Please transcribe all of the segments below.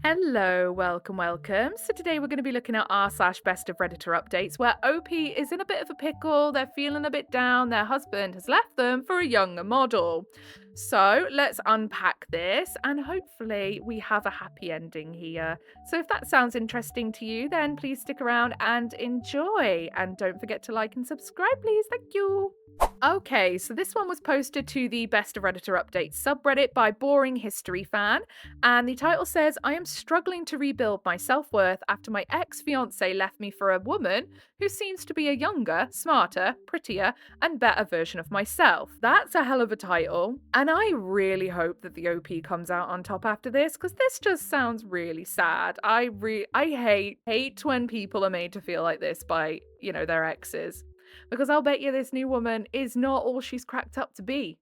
Hello, welcome. So today we're going to be looking at r/best of Redditor updates where OP is in a bit of a pickle, they're feeling a bit down, their husband has left them for a younger model. So let's unpack this and hopefully we have a happy ending here. So if that sounds interesting to you, then please stick around and enjoy. And don't forget to like and subscribe, please. Thank you. Okay, so this one was posted to the Best of Redditor Updates subreddit by Boring History Fan, and the title says, I am struggling to rebuild my self worth after my ex fiancé left me for a woman who seems to be a younger, smarter, prettier, and better version of myself. That's a hell of a title, and I really hope that the OP comes out on top after this because this just sounds really sad. I hate when people are made to feel like this by, their exes. Because I'll bet you this new woman is not all she's cracked up to be.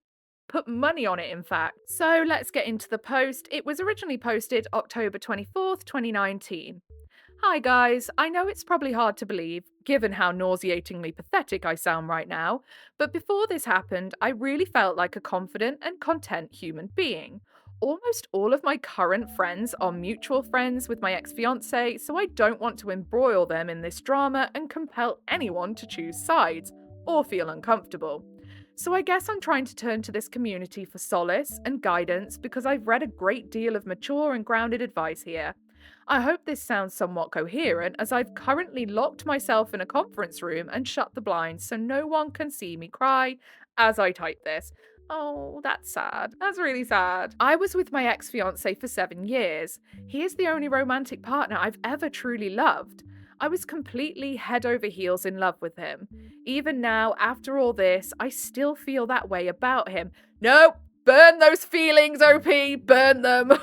Put money on it, in fact. So let's get into the post. It was originally posted October 24th, 2019. Hi guys, I know it's probably hard to believe, given how nauseatingly pathetic I sound right now, but before this happened, I really felt like a confident and content human being. Almost all of my current friends are mutual friends with my ex-fiancé, so I don't want to embroil them in this drama and compel anyone to choose sides, or feel uncomfortable. So I guess I'm trying to turn to this community for solace and guidance because I've read a great deal of mature and grounded advice here. I hope this sounds somewhat coherent as I've currently locked myself in a conference room and shut the blinds so no one can see me cry as I type this. Oh, that's sad. That's really sad. I was with my ex-fiancé for 7 years. He is the only romantic partner I've ever truly loved. I was completely head over heels in love with him. Even now, after all this, I still feel that way about him. Nope, burn those feelings, OP, burn them.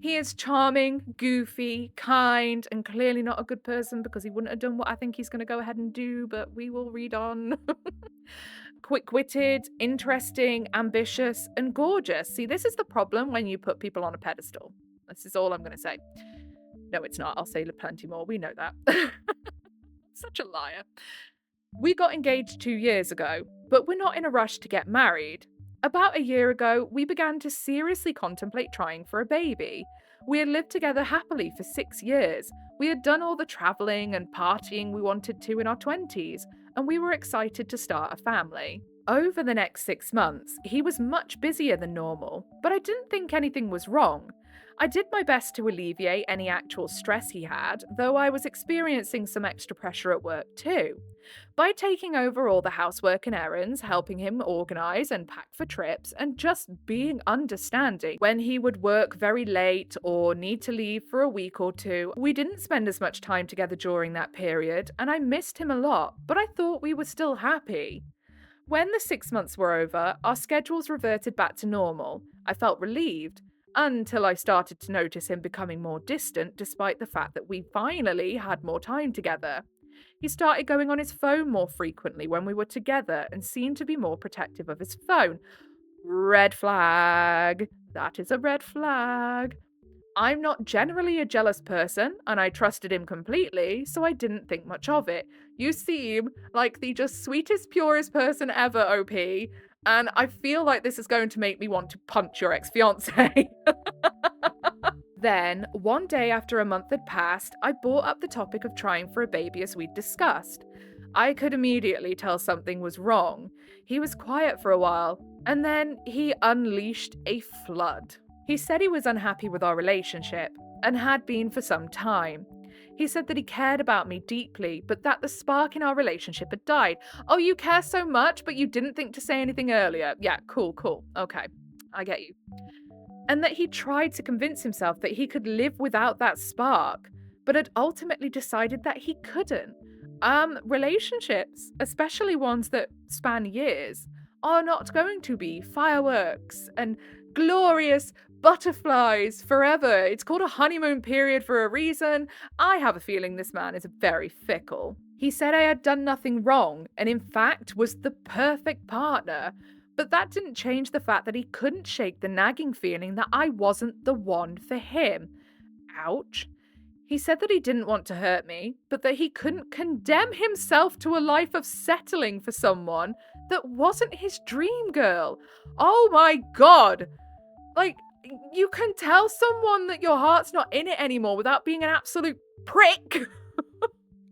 He is charming, goofy, kind, and clearly not a good person because he wouldn't have done what I think he's going to go ahead and do, but we will read on. Quick-witted, interesting, ambitious, and gorgeous. See, this is the problem when you put people on a pedestal. This is all I'm going to say. No, it's not. I'll say plenty more. We know that. Such a liar. We got engaged 2 years ago, but we're not in a rush to get married. About a year ago, we began to seriously contemplate trying for a baby. We had lived together happily for 6 years. We had done all the travelling and partying we wanted to in our 20s, and we were excited to start a family. Over the next 6 months, he was much busier than normal, but I didn't think anything was wrong. I did my best to alleviate any actual stress he had, though I was experiencing some extra pressure at work too. By taking over all the housework and errands, helping him organise and pack for trips, and just being understanding when he would work very late or need to leave for a week or two, we didn't spend as much time together during that period, and I missed him a lot, but I thought we were still happy. When the 6 months were over, our schedules reverted back to normal. I felt relieved, until I started to notice him becoming more distant despite the fact that we finally had more time together. He started going on his phone more frequently when we were together and seemed to be more protective of his phone. Red flag. That is a red flag. I'm not generally a jealous person, and I trusted him completely, so I didn't think much of it. You seem like the just sweetest, purest person ever, OP, and I feel like this is going to make me want to punch your ex-fiancé. Then, one day after a month had passed, I brought up the topic of trying for a baby as we'd discussed. I could immediately tell something was wrong. He was quiet for a while, and then he unleashed a flood. He said he was unhappy with our relationship, and had been for some time. He said that he cared about me deeply, but that the spark in our relationship had died. Oh, you care so much, but you didn't think to say anything earlier. Yeah, cool. Okay, I get you. And that he tried to convince himself that he could live without that spark, but had ultimately decided that he couldn't. Relationships, especially ones that span years, are not going to be fireworks and glorious butterflies forever. It's called a honeymoon period for a reason. I have a feeling this man is very fickle. He said I had done nothing wrong, and in fact was the perfect partner. But that didn't change the fact that he couldn't shake the nagging feeling that I wasn't the one for him. Ouch. He said that he didn't want to hurt me, but that he couldn't condemn himself to a life of settling for someone that wasn't his dream girl. Oh my god! Like, You can tell someone that your heart's not in it anymore without being an absolute prick.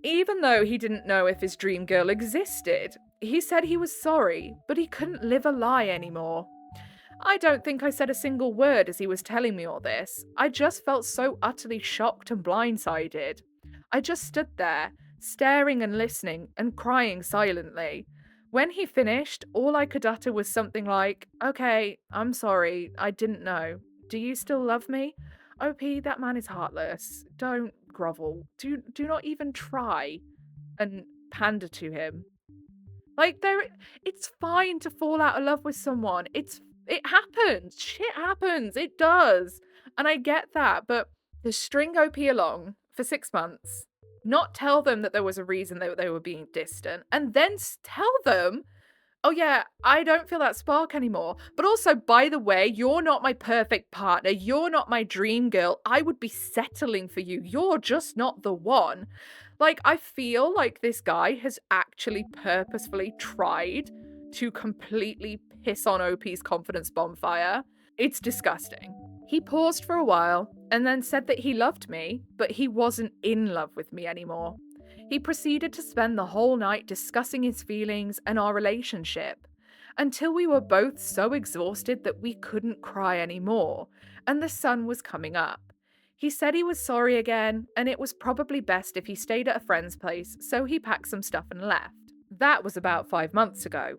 Even though he didn't know if his dream girl existed, he said he was sorry, but he couldn't live a lie anymore. I don't think I said a single word as he was telling me all this. I just felt so utterly shocked and blindsided. I just stood there, staring and listening and crying silently. When he finished, all I could utter was something like, "Okay, I'm sorry, I didn't know. Do you still love me? OP, that man is heartless. Don't grovel. Do not even try," and pander to him. Like it's fine to fall out of love with someone. It happens. Shit happens. It does. And I get that, but to string OP along for 6 months, not tell them that there was a reason they were being distant, and then tell them, "Oh yeah, I don't feel that spark anymore. But also, by the way, you're not my perfect partner. You're not my dream girl. I would be settling for you. You're just not the one." Like, I feel like this guy has actually purposefully tried to completely piss on OP's confidence bonfire. It's disgusting. He paused for a while and then said that he loved me, but he wasn't in love with me anymore. He proceeded to spend the whole night discussing his feelings and our relationship, until we were both so exhausted that we couldn't cry anymore, and the sun was coming up. He said he was sorry again, and it was probably best if he stayed at a friend's place, so he packed some stuff and left. That was about 5 months ago.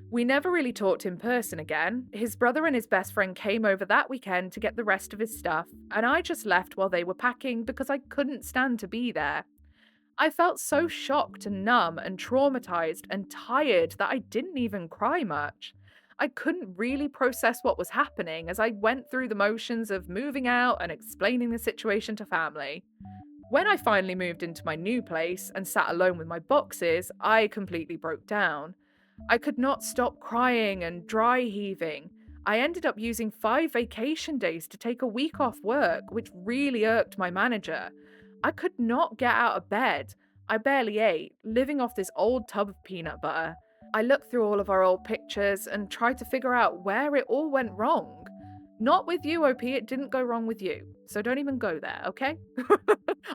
We never really talked in person again. His brother and his best friend came over that weekend to get the rest of his stuff, and I just left while they were packing because I couldn't stand to be there. I felt so shocked and numb and traumatized and tired that I didn't even cry much. I couldn't really process what was happening as I went through the motions of moving out and explaining the situation to family. When I finally moved into my new place and sat alone with my boxes, I completely broke down. I could not stop crying and dry heaving. I ended up using 5 vacation days to take a week off work, which really irked my manager. I could not get out of bed. I barely ate, living off this old tub of peanut butter. I looked through all of our old pictures and tried to figure out where it all went wrong. Not with you, OP, it didn't go wrong with you. So don't even go there, okay?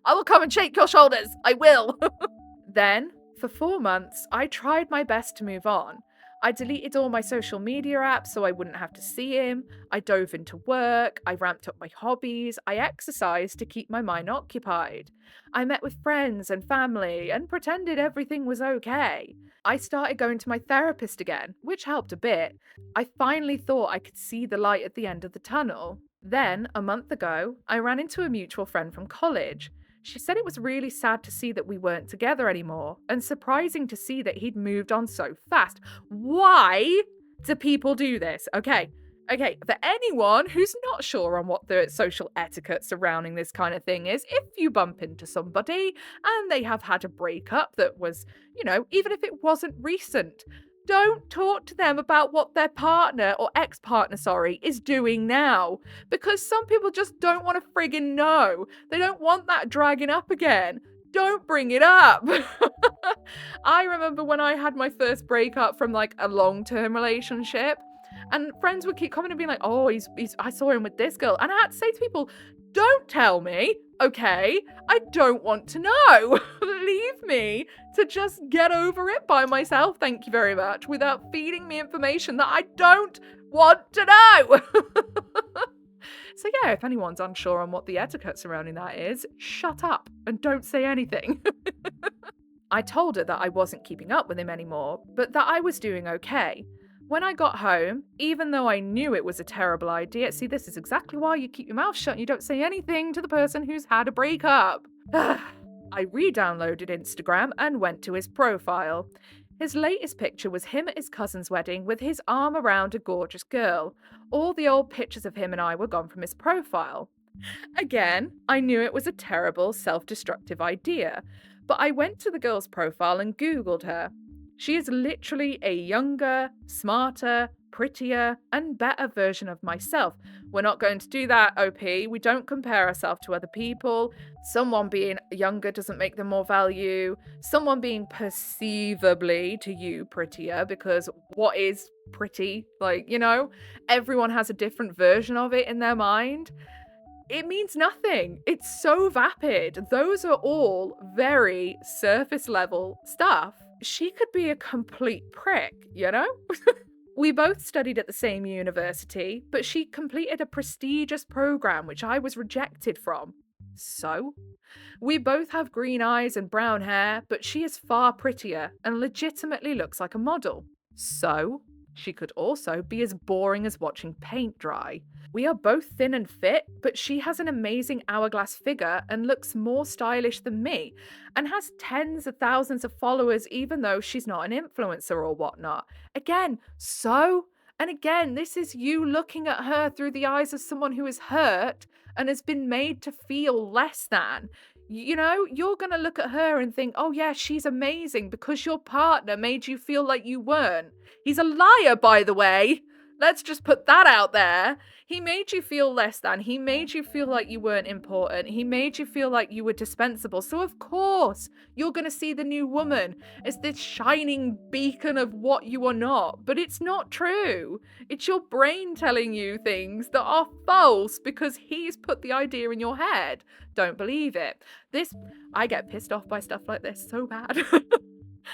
I will come and shake your shoulders. I will. Then, for 4 months, I tried my best to move on. I deleted all my social media apps so I wouldn't have to see him. I dove into work. I ramped up my hobbies. I exercised to keep my mind occupied. I met with friends and family and pretended everything was okay. I started going to my therapist again, which helped a bit. I finally thought I could see the light at the end of the tunnel. Then, a month ago, I ran into a mutual friend from college. She said it was really sad to see that we weren't together anymore, and surprising to see that he'd moved on so fast. Why do people do this? Okay, for anyone who's not sure on what the social etiquette surrounding this kind of thing is, if you bump into somebody and they have had a breakup that was, even if it wasn't recent, don't talk to them about what their partner or ex-partner, is doing now. Because some people just don't want to friggin' know. They don't want that dragging up again. Don't bring it up. I remember when I had my first breakup from like a long-term relationship, and friends would keep coming and being like, "Oh, I saw him with this girl." And I had to say to people, "Don't tell me, okay? I don't want to know. Leave me to just get over it by myself, thank you very much, without feeding me information that I don't want to know." So yeah, if anyone's unsure on what the etiquette surrounding that is, shut up and don't say anything. I told her that I wasn't keeping up with him anymore, but that I was doing okay. When I got home, even though I knew it was a terrible idea, see, this is exactly why you keep your mouth shut and you don't say anything to the person who's had a breakup. I re-downloaded Instagram and went to his profile. His latest picture was him at his cousin's wedding with his arm around a gorgeous girl. All the old pictures of him and I were gone from his profile. Again, I knew it was a terrible, self-destructive idea, but I went to the girl's profile and Googled her. She is literally a younger, smarter, prettier, and better version of myself. We're not going to do that, OP. We don't compare ourselves to other people. Someone being younger doesn't make them more value. Someone being perceivably to you prettier, because what is pretty? Like, everyone has a different version of it in their mind. It means nothing. It's so vapid. Those are all very surface level stuff. She could be a complete prick, We both studied at the same university, but she completed a prestigious program which I was rejected from. So? We both have green eyes and brown hair, but she is far prettier and legitimately looks like a model. So? She could also be as boring as watching paint dry. We are both thin and fit, but she has an amazing hourglass figure and looks more stylish than me, and has tens of thousands of followers even though she's not an influencer or whatnot. Again, so? And again, this is you looking at her through the eyes of someone who is hurt and has been made to feel less than. You're going to look at her and think, oh yeah, she's amazing because your partner made you feel like you weren't. He's a liar, by the way. Let's just put that out there. He made you feel less than. He made you feel like you weren't important. He made you feel like you were dispensable. So of course, you're going to see the new woman as this shining beacon of what you are not. But it's not true. It's your brain telling you things that are false because he's put the idea in your head. Don't believe it. I get pissed off by stuff like this so bad.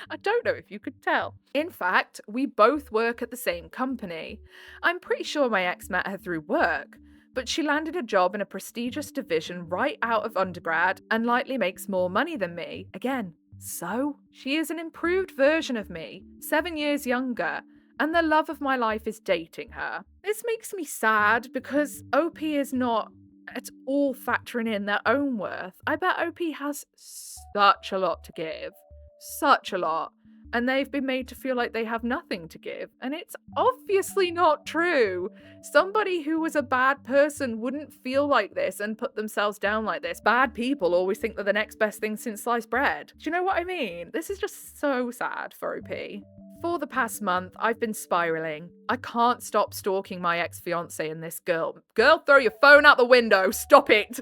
I don't know if you could tell. In fact, we both work at the same company. I'm pretty sure my ex met her through work, but she landed a job in a prestigious division right out of undergrad and likely makes more money than me. Again, so? She is an improved version of me, 7 years younger, and the love of my life is dating her. This makes me sad because OP is not at all factoring in their own worth. I bet OP has such a lot to give. Such a lot. And they've been made to feel like they have nothing to give. And it's obviously not true. Somebody who was a bad person wouldn't feel like this and put themselves down like this. Bad people always think they're the next best thing since sliced bread. Do you know what I mean? This is just so sad for OP. For the past month, I've been spiraling. I can't stop stalking my ex-fiancé and this girl. Girl, throw your phone out the window. Stop it.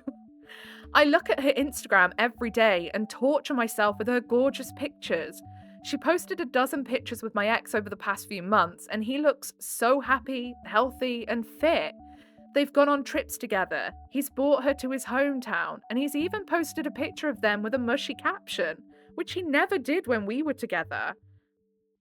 I look at her Instagram every day and torture myself with her gorgeous pictures. She posted a dozen pictures with my ex over the past few months, and he looks so happy, healthy, and fit. They've gone on trips together. He's brought her to his hometown, and he's even posted a picture of them with a mushy caption, which he never did when we were together.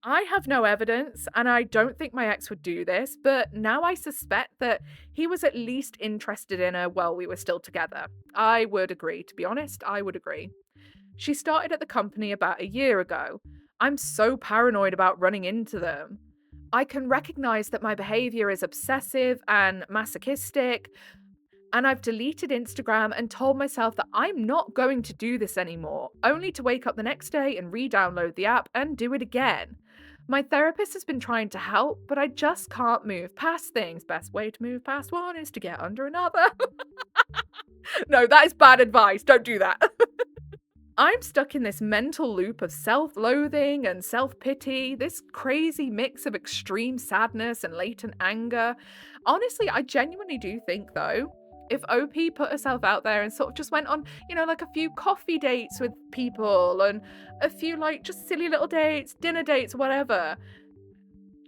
I have no evidence, and I don't think my ex would do this, but now I suspect that he was at least interested in her while we were still together. I would agree, to be honest, I would agree. She started at the company about a year ago. I'm so paranoid about running into them. I can recognize that my behavior is obsessive and masochistic, and I've deleted Instagram and told myself that I'm not going to do this anymore, only to wake up the next day and re-download the app and do it again. My therapist has been trying to help, but I just can't move past things. Best way to move past one is to get under another. No, that is bad advice. Don't do that. I'm stuck in this mental loop of self-loathing and self-pity, this crazy mix of extreme sadness and latent anger. Honestly, I genuinely do think, though, if OP put herself out there and sort of just went on, like a few coffee dates with people and a few just silly little dates, dinner dates, whatever,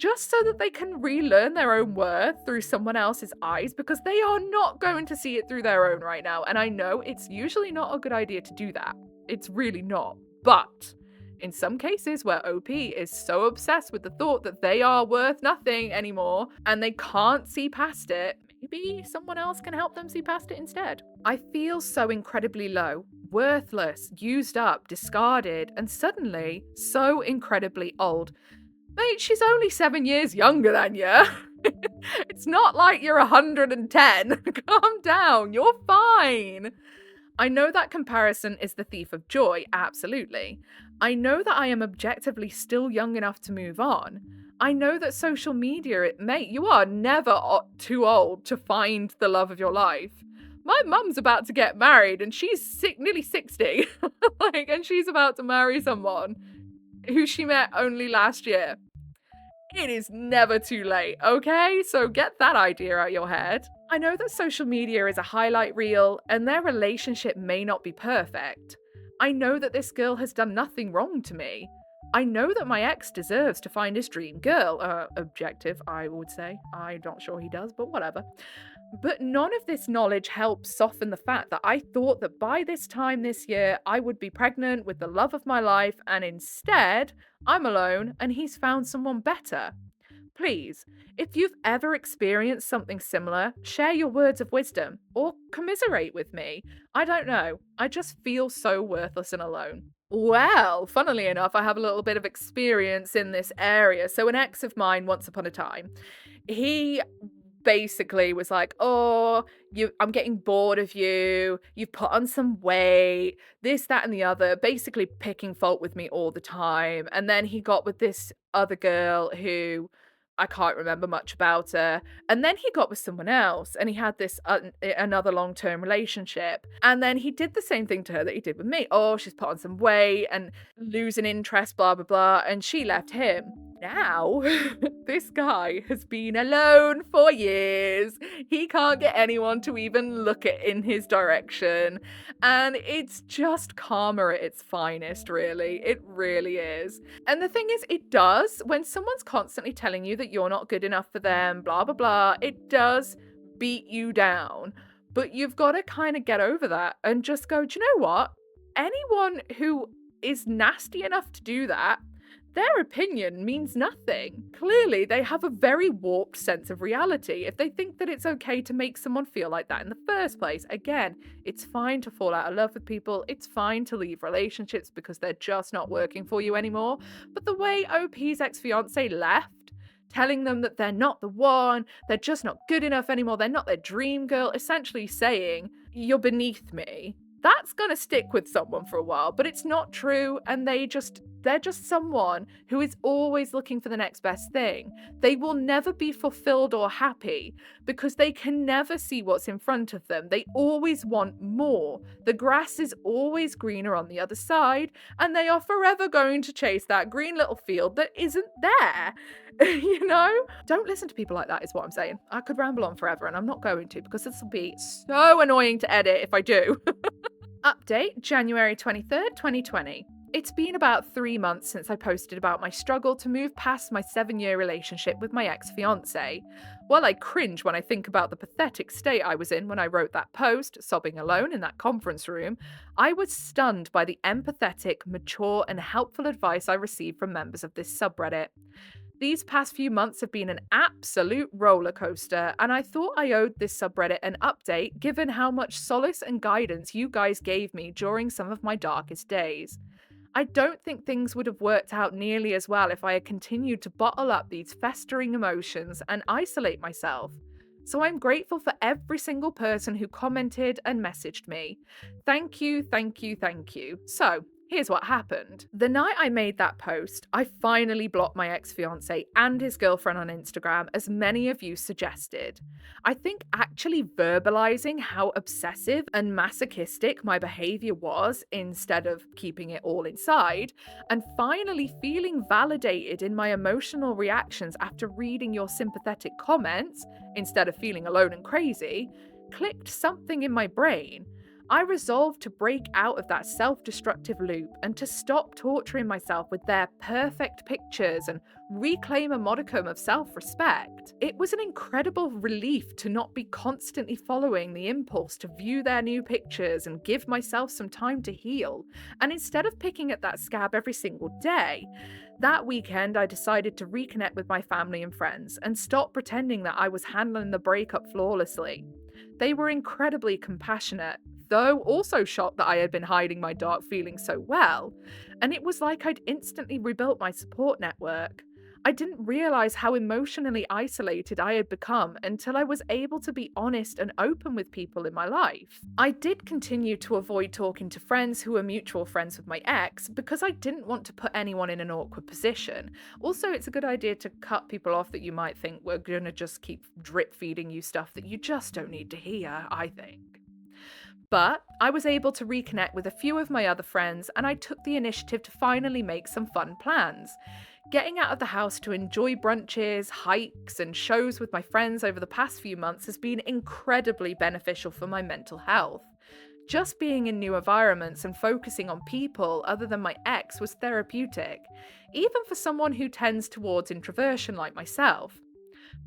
just so that they can relearn their own worth through someone else's eyes, because they are not going to see it through their own right now. And I know it's usually not a good idea to do that. It's really not. But in some cases where OP is so obsessed with the thought that they are worth nothing anymore and they can't see past it, maybe someone else can help them see past it instead. I feel so incredibly low, worthless, used up, discarded, and suddenly so incredibly old. Mate, she's only 7 years younger than you. It's not like you're 110. Calm down, you're fine. I know that comparison is the thief of joy, absolutely. I know that I am objectively still young enough to move on. I know that social media, mate, you are never too old to find the love of your life. My mum's about to get married and she's nearly 60. And she's about to marry someone. who she met only last year. It is never too late, okay? So get that idea out your head. I know that social media is a highlight reel and their relationship may not be perfect. I know that this girl has done nothing wrong to me. I know that my ex deserves to find his dream girl. Objective, I would say. I'm not sure he does, but whatever. But none of this knowledge helps soften the fact that I thought that by this time this year I would be pregnant with the love of my life, and instead, I'm alone and he's found someone better. Please, if you've ever experienced something similar, share your words of wisdom or commiserate with me. I don't know. I just feel so worthless and alone. Well, funnily enough, I have a little bit of experience in this area. So, an ex of mine, once upon a time, he basically was like, "Oh, I'm getting bored of you. You've put on some weight, this, that, and the other," basically picking fault with me all the time. And then he got with this other girl who I can't remember much about her. And then he got with someone else and he had this another long-term relationship. And then he did the same thing to her that he did with me. Oh, she's put on some weight and losing interest, blah, blah, blah. And she left him. Now, this guy has been alone for years. He can't get anyone to even look in his direction. And it's just karma at its finest, really. It really is. And the thing is, it does, when someone's constantly telling you that you're not good enough for them, blah, blah, blah, it does beat you down. But you've got to kind of get over that and just go, do you know what? Anyone who is nasty enough to do that, their opinion means nothing. Clearly, they have a very warped sense of reality if they think that it's okay to make someone feel like that in the first place. Again, it's fine to fall out of love with people. It's fine to leave relationships because they're just not working for you anymore. But the way OP's ex-fiancé left, telling them that they're not the one, they're just not good enough anymore, they're not their dream girl, essentially saying, "You're beneath me," that's going to stick with someone for a while, but it's not true. And they're just someone who is always looking for the next best thing. They will never be fulfilled or happy because they can never see what's in front of them. They always want more. The grass is always greener on the other side, and they are forever going to chase that green little field that isn't there. You know? Don't listen to people like that, is what I'm saying. I could ramble on forever, and I'm not going to because this will be so annoying to edit if I do. Update January 23rd, 2020. It's been about 3 months since I posted about my struggle to move past my 7-year relationship with my ex-fiancé. While I cringe when I think about the pathetic state I was in when I wrote that post, sobbing alone in that conference room, I was stunned by the empathetic, mature, and helpful advice I received from members of this subreddit. These past few months have been an absolute roller coaster, and I thought I owed this subreddit an update given how much solace and guidance you guys gave me during some of my darkest days. I don't think things would have worked out nearly as well if I had continued to bottle up these festering emotions and isolate myself. So I'm grateful for every single person who commented and messaged me. Thank you, thank you, thank you. So, here's what happened. The night I made that post, I finally blocked my ex-fiancé and his girlfriend on Instagram, as many of you suggested. I think actually verbalizing how obsessive and masochistic my behavior was, instead of keeping it all inside, and finally feeling validated in my emotional reactions after reading your sympathetic comments, instead of feeling alone and crazy, clicked something in my brain. I resolved to break out of that self-destructive loop and to stop torturing myself with their perfect pictures and reclaim a modicum of self-respect. It was an incredible relief to not be constantly following the impulse to view their new pictures and give myself some time to heal. And instead of picking at that scab every single day, that weekend I decided to reconnect with my family and friends and stop pretending that I was handling the breakup flawlessly. They were incredibly compassionate, though also shocked that I had been hiding my dark feelings so well, and it was like I'd instantly rebuilt my support network. I didn't realize how emotionally isolated I had become until I was able to be honest and open with people in my life. I did continue to avoid talking to friends who were mutual friends with my ex because I didn't want to put anyone in an awkward position. Also, it's a good idea to cut people off that you might think were going to just keep drip feeding you stuff that you just don't need to hear, I think. But I was able to reconnect with a few of my other friends, and I took the initiative to finally make some fun plans. Getting out of the house to enjoy brunches, hikes, and shows with my friends over the past few months has been incredibly beneficial for my mental health. Just being in new environments and focusing on people other than my ex was therapeutic, even for someone who tends towards introversion like myself.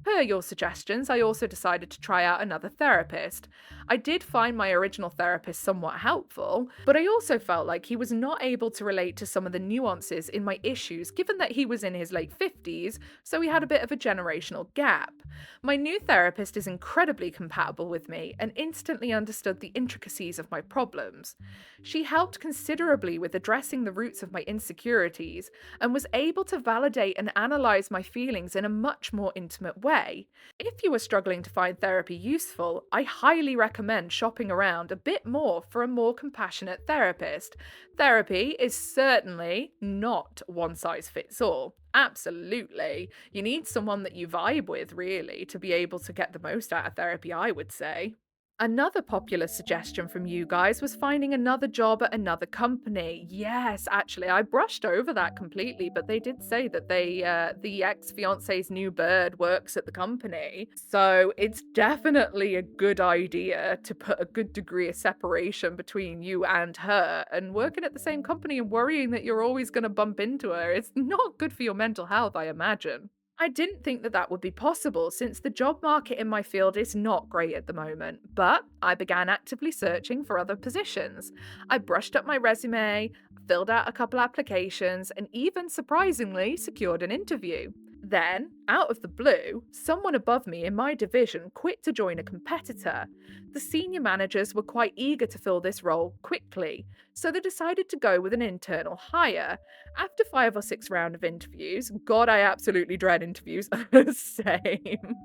Per your suggestions, I also decided to try out another therapist. I did find my original therapist somewhat helpful, but I also felt like he was not able to relate to some of the nuances in my issues given that he was in his late 50s, so we had a bit of a generational gap. My new therapist is incredibly compatible with me and instantly understood the intricacies of my problems. She helped considerably with addressing the roots of my insecurities and was able to validate and analyze my feelings in a much more intimate way. If you are struggling to find therapy useful, I highly recommend shopping around a bit more for a more compassionate therapist. Therapy is certainly not one size fits all. Absolutely. You need someone that you vibe with, really, to be able to get the most out of therapy, I would say. Another popular suggestion from you guys was finding another job at another company. Yes, actually, I brushed over that completely, but they did say that the ex-fiance's new bird works at the company. So it's definitely a good idea to put a good degree of separation between you and her, and working at the same company and worrying that you're always going to bump into her. It's not good for your mental health, I imagine. I didn't think that that would be possible since the job market in my field is not great at the moment, but I began actively searching for other positions. I brushed up my resume, filled out a couple applications, and even surprisingly secured an interview. Then, out of the blue, someone above me in my division quit to join a competitor. The senior managers were quite eager to fill this role quickly, so they decided to go with an internal hire. After 5 or 6 rounds of interviews, God, I absolutely dread interviews. Same.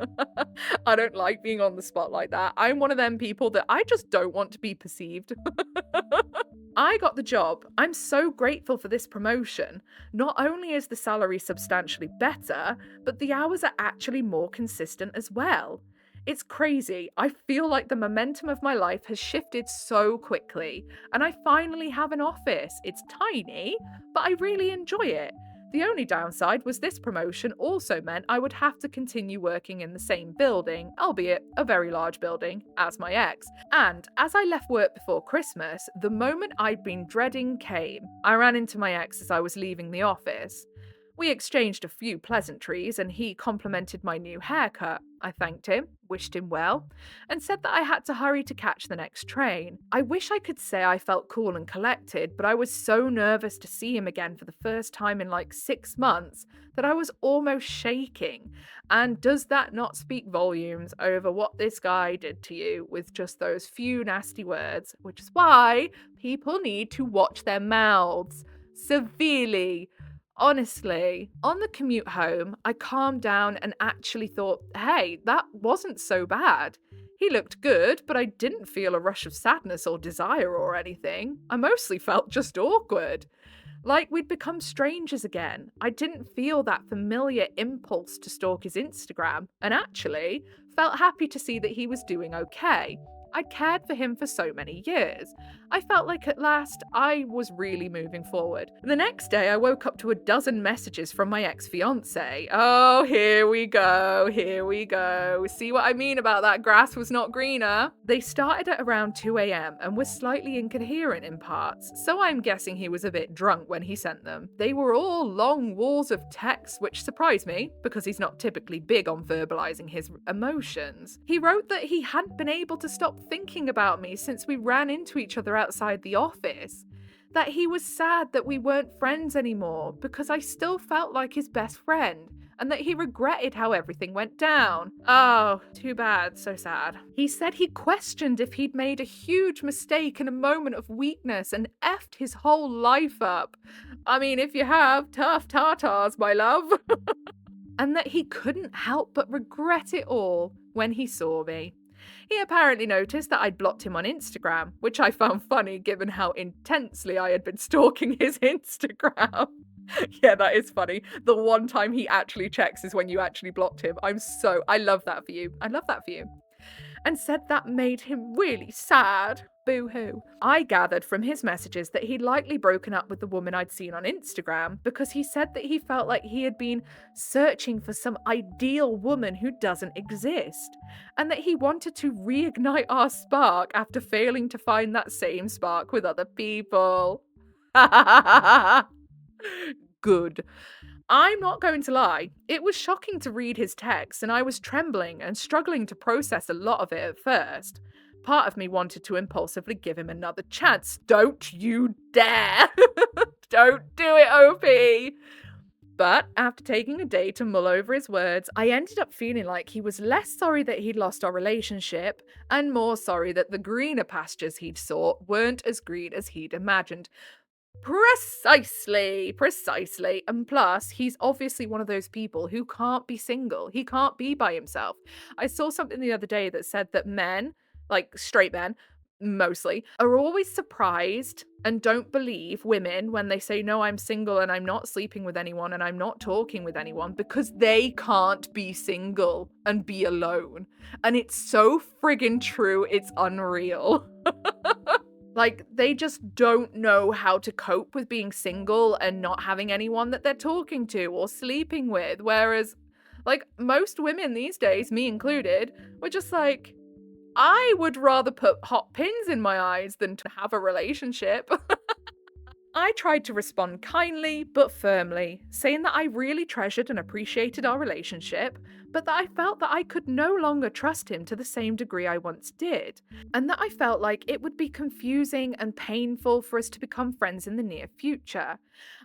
I don't like being on the spot like that. I'm one of them people that I just don't want to be perceived. I got the job. I'm so grateful for this promotion. Not only is the salary substantially better, but the hours are actually more consistent as well. It's crazy. I feel like the momentum of my life has shifted so quickly, and I finally have an office. It's tiny, but I really enjoy it. The only downside was this promotion also meant I would have to continue working in the same building, albeit a very large building, as my ex. And as I left work before Christmas, the moment I'd been dreading came. I ran into my ex as I was leaving the office. We exchanged a few pleasantries, and he complimented my new haircut. I thanked him, wished him well, and said that I had to hurry to catch the next train. I wish I could say I felt cool and collected, but I was so nervous to see him again for the first time in like 6 months that I was almost shaking. And does that not speak volumes over what this guy did to you with just those few nasty words? Which is why people need to watch their mouths severely. Honestly, on the commute home, I calmed down and actually thought, hey, that wasn't so bad. He looked good, but I didn't feel a rush of sadness or desire or anything. I mostly felt just awkward. Like we'd become strangers again. I didn't feel that familiar impulse to stalk his Instagram, and actually felt happy to see that he was doing okay. I'd cared for him for so many years. I felt like at last I was really moving forward. The next day, I woke up to a dozen messages from my ex-fiancé. Oh, here we go, here we go. See what I mean about that grass was not greener? They started at around 2 a.m. and were slightly incoherent in parts, so I'm guessing he was a bit drunk when he sent them. They were all long walls of text, which surprised me because he's not typically big on verbalizing his emotions. He wrote that he hadn't been able to stop thinking about me since we ran into each other outside the office. That he was sad that we weren't friends anymore because I still felt like his best friend, and that he regretted how everything went down. Oh, too bad, so sad. He said he questioned if he'd made a huge mistake in a moment of weakness and effed his whole life up. I mean, if you have, tough tartars, my love. And that he couldn't help but regret it all when he saw me. He apparently noticed that I'd blocked him on Instagram, which I found funny given how intensely I had been stalking his Instagram. Yeah, that is funny. The one time he actually checks is when you actually blocked him. I love that for you. I love that for you. And said that made him really sad. Boo-hoo. I gathered from his messages that he'd likely broken up with the woman I'd seen on Instagram because he said that he felt like he had been searching for some ideal woman who doesn't exist, and that he wanted to reignite our spark after failing to find that same spark with other people. Good. I'm not going to lie, it was shocking to read his text, and I was trembling and struggling to process a lot of it at first. Part of me wanted to impulsively give him another chance. Don't you dare! Don't do it, OP! But after taking a day to mull over his words, I ended up feeling like he was less sorry that he'd lost our relationship and more sorry that the greener pastures he'd sought weren't as green as he'd imagined. Precisely. And plus, he's obviously one of those people who can't be single. He can't be by himself. I saw something the other day that said that men, like straight men, mostly, are always surprised and don't believe women when they say, no, I'm single and I'm not sleeping with anyone and I'm not talking with anyone because they can't be single and be alone. And it's so friggin' true, it's unreal. Like, they just don't know how to cope with being single and not having anyone that they're talking to or sleeping with. Whereas, like, most women these days, me included, we're just like, I would rather put hot pins in my eyes than to have a relationship. I tried to respond kindly but firmly, saying that I really treasured and appreciated our relationship, but that I felt that I could no longer trust him to the same degree I once did, and that I felt like it would be confusing and painful for us to become friends in the near future.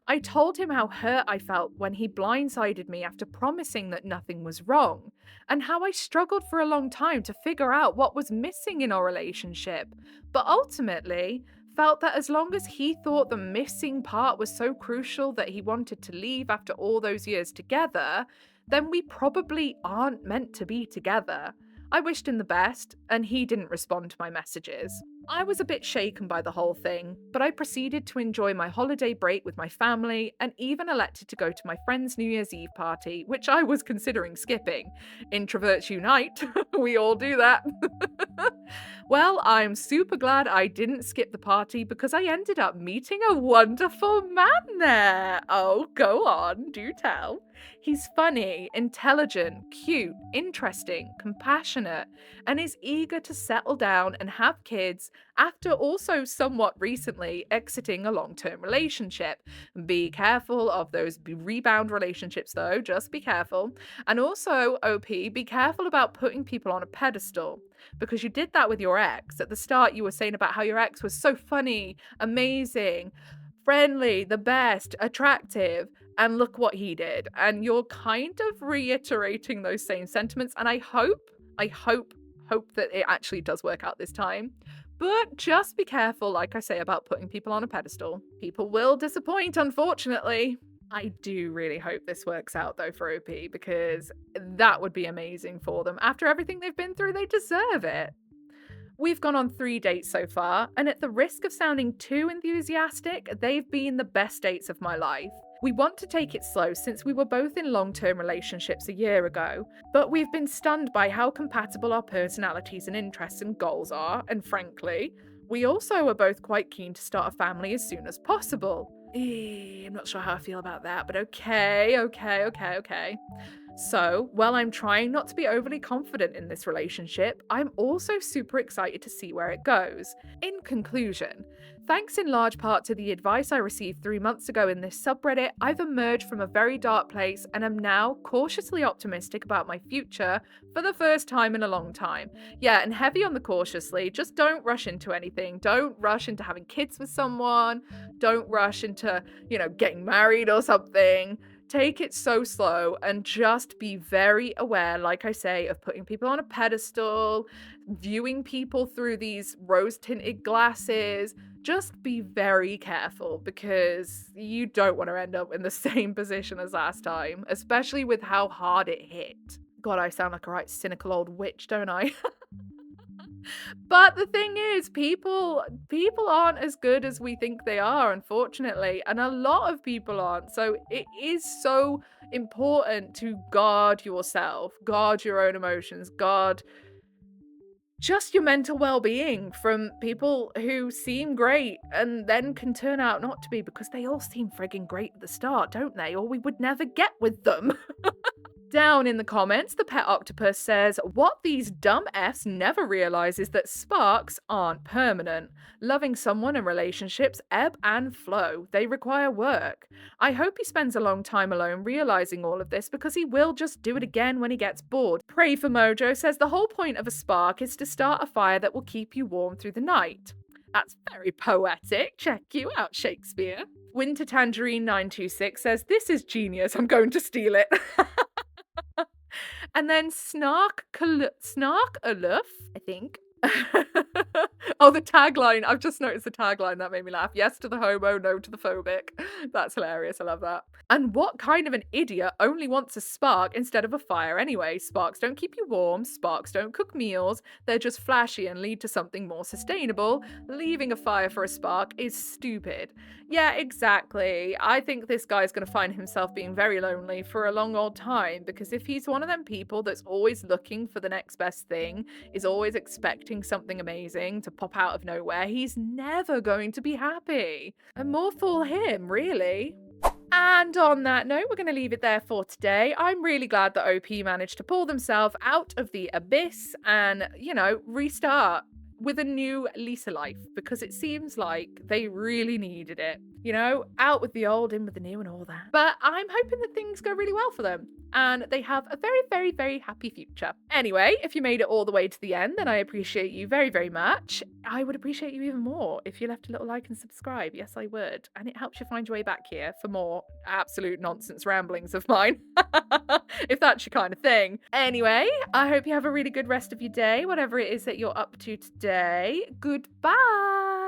I told him how hurt I felt when he blindsided me after promising that nothing was wrong, and how I struggled for a long time to figure out what was missing in our relationship, but ultimately felt that as long as he thought the missing part was so crucial that he wanted to leave after all those years together, then we probably aren't meant to be together. I wished him the best, and he didn't respond to my messages. I was a bit shaken by the whole thing, but I proceeded to enjoy my holiday break with my family and even elected to go to my friend's New Year's Eve party, which I was considering skipping. Introverts unite, we all do that. Well, I'm super glad I didn't skip the party because I ended up meeting a wonderful man there. Oh, go on, do tell. He's funny, intelligent, cute, interesting, compassionate, and is eager to settle down and have kids after also somewhat recently exiting a long-term relationship. Be careful of those rebound relationships though, just be careful. And also, OP, be careful about putting people on a pedestal because you did that with your ex. At the start, you were saying about how your ex was so funny, amazing, friendly, the best, attractive, and look what he did. And you're kind of reiterating those same sentiments. And I hope that it actually does work out this time. But just be careful, like I say, about putting people on a pedestal. People will disappoint, unfortunately. I do really hope this works out though for OP because that would be amazing for them. After everything they've been through, they deserve it. We've gone on 3 dates so far, and at the risk of sounding too enthusiastic, they've been the best dates of my life. We want to take it slow since we were both in long-term relationships a year ago, but we've been stunned by how compatible our personalities and interests and goals are, and frankly, we also are both quite keen to start a family as soon as possible. I'm not sure how I feel about that, but okay. So, while I'm trying not to be overly confident in this relationship, I'm also super excited to see where it goes. In conclusion, thanks in large part to the advice I received 3 months ago in this subreddit, I've emerged from a very dark place and am now cautiously optimistic about my future for the first time in a long time. Yeah, and heavy on the cautiously, just don't rush into anything. Don't rush into having kids with someone. Don't rush into, getting married or something. Take it so slow and just be very aware, like I say, of putting people on a pedestal, viewing people through these rose-tinted glasses. Just be very careful because you don't want to end up in the same position as last time, especially with how hard it hit. God, I sound like a right cynical old witch, don't I? But the thing is, people aren't as good as we think they are, unfortunately, and a lot of people aren't. So it is so important to guard yourself, guard your own emotions, guard just your mental well-being from people who seem great and then can turn out not to be, because they all seem frigging great at the start, don't they? Or we would never get with them. Down in the comments, the pet octopus says, "What these dumb Fs never realize is that sparks aren't permanent. Loving someone and relationships ebb and flow. They require work. I hope he spends a long time alone realizing all of this, because he will just do it again when he gets bored." Pray for Mojo says, "The whole point of a spark is to start a fire that will keep you warm through the night." That's very poetic. Check you out, Shakespeare. Winter Tangerine 926 says, "This is genius. I'm going to steal it." And then Snark Aloof, I think. Oh, the tagline. I've just noticed the tagline. That made me laugh. "Yes to the homo, no to the phobic." That's hilarious. I love that. "And what kind of an idiot only wants a spark instead of a fire anyway? Sparks don't keep you warm. Sparks don't cook meals. They're just flashy and lead to something more sustainable. Leaving a fire for a spark is stupid." Yeah, exactly. I think this guy's going to find himself being very lonely for a long old time, because if he's one of them people that's always looking for the next best thing, is always expecting something amazing to pop out of nowhere, he's never going to be happy. And more for him, really. And on that note, we're going to leave it there for today. I'm really glad that OP managed to pull themselves out of the abyss and, restart with a new lease of life, because it seems like they really needed it. Out with the old, in with the new and all that. But I'm hoping that things go really well for them and they have a very, very, very happy future. Anyway, if you made it all the way to the end, then I appreciate you very, very much. I would appreciate you even more if you left a little like and subscribe. Yes, I would. And it helps you find your way back here for more absolute nonsense ramblings of mine, if that's your kind of thing. Anyway, I hope you have a really good rest of your day, whatever it is that you're up to today. Goodbye.